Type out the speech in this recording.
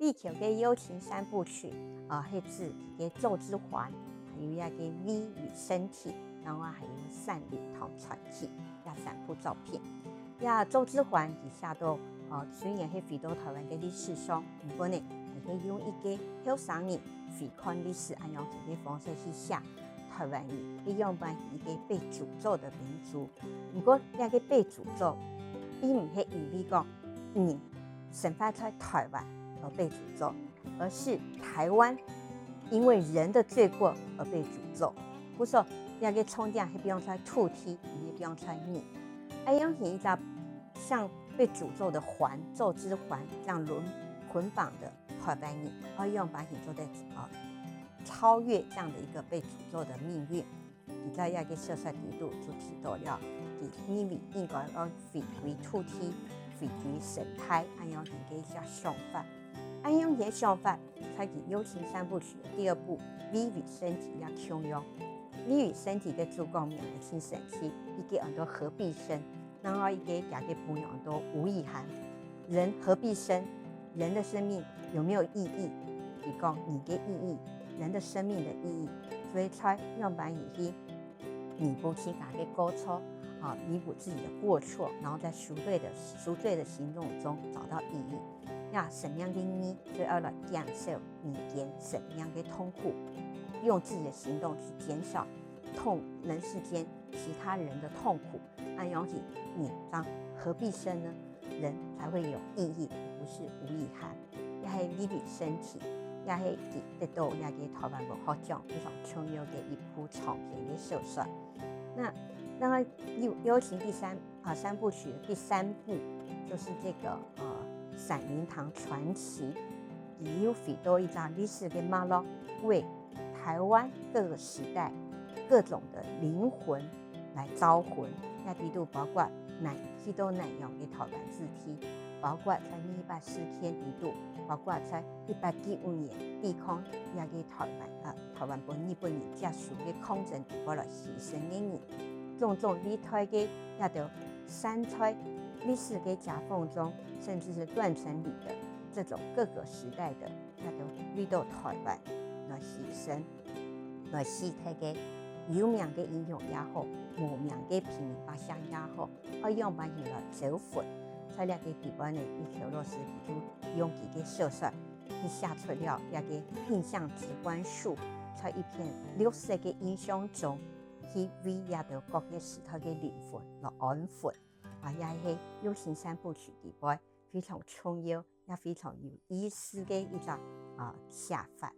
李桥嘅友情三部曲迄指嘅周之环，还有个 V 与身体，然后还有善礼同传奇，三部作品。周之环以下都虽然是回到台湾嘅历史上，不过呢，可以用一个后生人回看历史，按样嘅方式去写台湾人，去样板一个被诅咒的民族。不过那个被诅咒，并不是因为讲生发出台湾而被诅咒，而是台湾因为人的罪过而被诅咒。不说那个冲点是比方说兔踢，也比方说你，样是一个像被诅咒的环，咒之环这样捆绑的台湾人，而用把你做的超越这样的一个被诅咒的命运。你在那个小说底度就提到了，你应该要回归兔踢。回归生态，按样一个想法，按样嘅想法，才是友情三部曲的第二部。美与身体要强用，美与身体嘅主角名係挺神奇，一個很多何必生，然後一個假嘅朋友都吳以涵。人何必生？人的生命有沒有意義？提供你嘅意義，人的生命的意義，所以才要把你去彌補其他嘅過錯。弥补自己的过错，然后在赎罪的行动中找到意义。什么样的你就要来感受你跟什么样的痛苦，用自己的行动去减少人世间其他人的痛苦。按样子，你当何必生呢？人才会有意义，不是无遗憾。也是美丽身体，也是得到那个台湾文化奖非常重要的一部长篇的小说。那友情三部曲的第三部就是这个闪灵堂传奇，也有许多一张历史的脉络，为台湾各个时代各种的灵魂来招魂。那地度包括许多南洋的台湾字体，包括在204天地度，包括在195年抵抗那个台湾本日本人结束的抗争地步来牺牲的人。种种历代嘅也都散在历史嘅夹缝中，甚至是断层里的这种各个时代的也都回到台湾来牺牲，来死他嘅有名嘅英雄也好，无名嘅平民百姓也好，用把伊来走魂。在那个地方呢，伊条老师就用佢嘅小说，佢写出了那个印象直观术，在一片绿色嘅印象中。去为也着各个时代嘅灵魂来安魂，也是友情三部曲里边非常重要也非常有意思嘅一个写法。